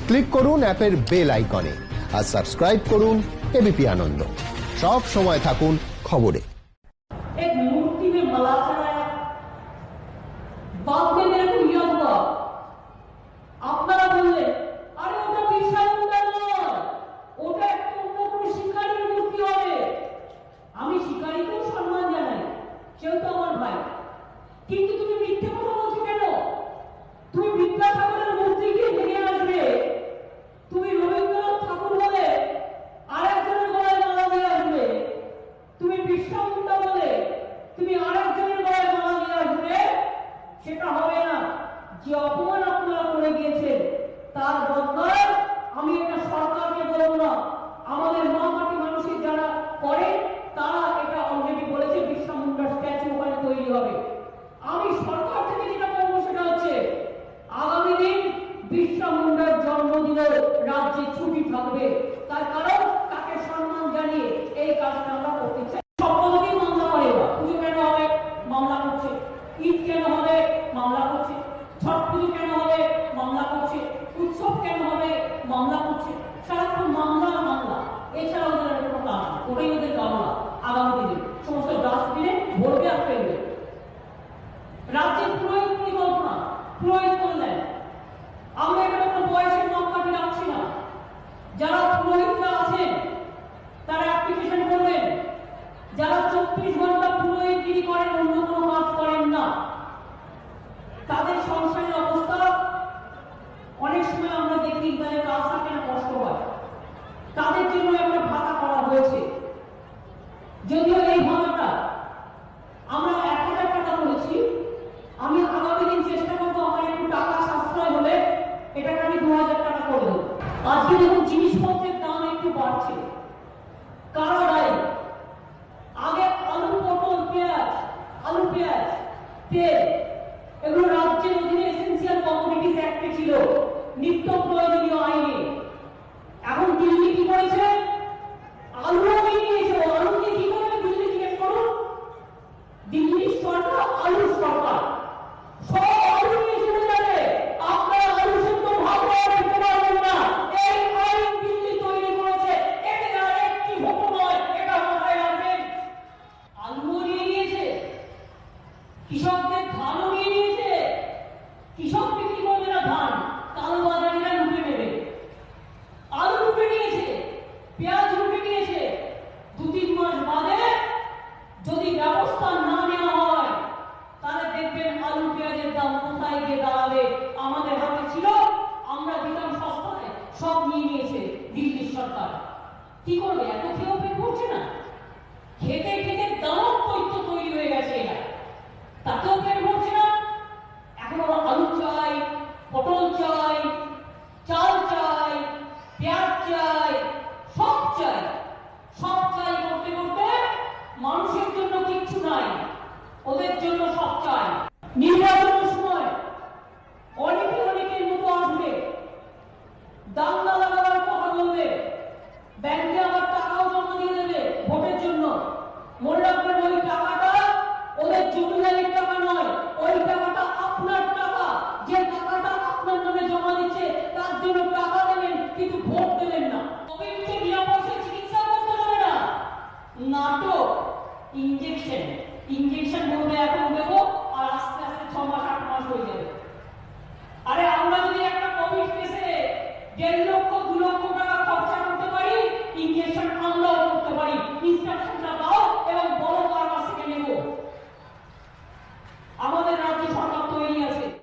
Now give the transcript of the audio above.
Click করুন অ্যাপের bell আইকনে আর সাবস্ক্রাইব করুন এবিপি আনন্দ। সব সময় থাকুন খবরে। एक मूर्ति में माला चढ़ाया, बाप ने मेरे को यह हुआ, আপনারা বললেন আরে ওটা বিরসা মুন্ডার নয়, ওটা একটা অন্য কোনো শিকারীর মূর্তি হবে। আমি শিকারীকেও সম্মান জানাই, সেও তো আমার ভাই, কিন্তু তুমি মিথ্যে কথা বলছো কেন? তুমি বিদ্যাসাগরের মূর্তি গিয়ে ভেঙে আসবে, তুমি রবীন্দ্রনাথ ঠাকুর বলে আরেকজনের গলায় মালা দিয়ে আসবে, তুমি বিরসা মুন্ডা বলে তুমি আরেকজনের গলায় মালা দিয়ে আসবে, সেটা হবে না। যে অপমান আপনারা করে গিয়েছেন তার বদলায় আমি এটা সরকারকে বলবো না, আমাদের মা মাটি মানুষের যারা করে তারা এটা অলরেডি বলেছে বিরসা মুন্ডার স্ট্যাচু ওখানে তৈরি হবে। আমি সরকার থেকে যেটা বলবো সেটা হচ্ছে আগামী দিন বিরসা মুন্ডার জন্মদিনে রাজ্যে ছুটি থাকবে, তার কারণ তাকে সম্মান জানিয়ে এই কাজটা আমরা করতে চাই। সম্পত্তি মামলা করে, পুজো কেন হবে মামলা করছে, ঈদ কেন হবে মামলা করছে, ছট পুজো কেন হবে মামলা করছে, উৎসব কেন হবে মামলা করছে, সারাক্ষণ মামলা মামলা, এছাড়া ওদের কোনো কাজ নেই, ওটাই ওদের মামলা। আগামী দিনে সমস্ত ডাস্টবিনে ভরবে আর ফেলবে। রাজ্যের পুরোহিত পরিকল্পনা পুরোহিত করলেন, আমরা এখানে কোনো বয়সের মাপকাঠি রাখছি না, যারা পুরোহিতরা আছেন তারা অ্যাপ্লিকেশন করবেন, যারা 24 ঘন্টা পুরোহিতগিরি করেন অন্য কোনো কাজ করেন না, তাদের সংসারের অবস্থা অনেক সময় আমরা দেখি তাদের কাজ থাকে না, কষ্ট হয়, তাদের জন্য একটা ভাতা করা হয়েছে। যদিও এই ভাতাটা আমরা 1000 টাকা করেছি, আমি আগামী দিন চেষ্টা করবো আমার একটু টাকা সাশ্রয় হলে এটাকে আমি 2000 টাকা করে দেবো। আজকে যখন জিনিসপত্রের দাম একটু বাড়ছে, কারা দায়ী? আগে আলু পটল পেঁয়াজ, তেল, এগুলো রাজ্যের অধীনে এসেন্সিয়াল কমোডিটিস অ্যাক্টে ছিল, নিত্য প্রয়োজনীয় আইনে। এখন দিল্লি কি করেছে? আলুও নিয়ে নিয়েছে। আলু দিয়ে কি করবে দিল্লি? জিজ্ঞেস করুন। দিল্লির সরকার আলু সরকার, সব আলু নিয়ে চলে যাবে, আপনারা আলু সেদ্ধ ভাত খেতে পারবেন না। এই আইন দিল্লি তৈরি করেছে, এটা একটি হুকুম নয়, এটা মাথায় রাখবেন। আলুও নিয়ে নিয়েছে, কৃষকদের ধানও নিয়ে নিয়েছে, কৃষক বিক্রি করবে না ধান, কালোবাজারিরা লুটে নেবে। আলু লুটে নিয়েছে, পেঁয়াজ লুটে নিয়েছে। 2-3 মাস বাদে যদি ব্যবস্থা না নেওয়া হয় তাহলে দেখবেন আলু পেঁয়াজের দাম কোথায় গিয়ে দাঁড়াবে। আমাদের হাতে ছিল, আমরা দিতাম সস্তায়, সব নিয়ে নিয়েছে দিল্লির সরকার। কি করবে? এত খেয়েও পেট ভরছে না, খেতে খেতে দানব দৈত্য তৈরি হয়ে গেছে এরা, তাতেও পেট ভরছে না। এখন ওরা আলু চাই, পটল চাই, চাল চাই, পেঁয়াজ চাই, সব চাই, সব চাই করতে করতে মানুষের জন্য কিচ্ছু নাই, ওদের জন্য সব চাই। নির্বাচনের সময় অনেকের মতো আসবে, দাঙ্গা লাগাবার কথা বলবে, ব্যাংকে আবার টাকাও জমা দিয়ে দেবে ভোটের জন্য। মনে রাখবেন ওই টাকাটা ওদের জমিদারির টাকা নয়, ওই টাকাটা আপনার টাকা। যে টাকাটা আপনার নামে জমা দিচ্ছে তার জন্য টাকা দেবেন, কিন্তু ভোট দেবেন না। কোভিডকে বিনা পয়সায় চিকিৎসা করতে হবে না, নাটক, ইঞ্জেকশন বলবে এখন দেবো, আর আস্তে আস্তে 6 মাস 8 মাস হয়ে যাবে। আরে আমরা যদি একটা কোভিড কেসে 1.5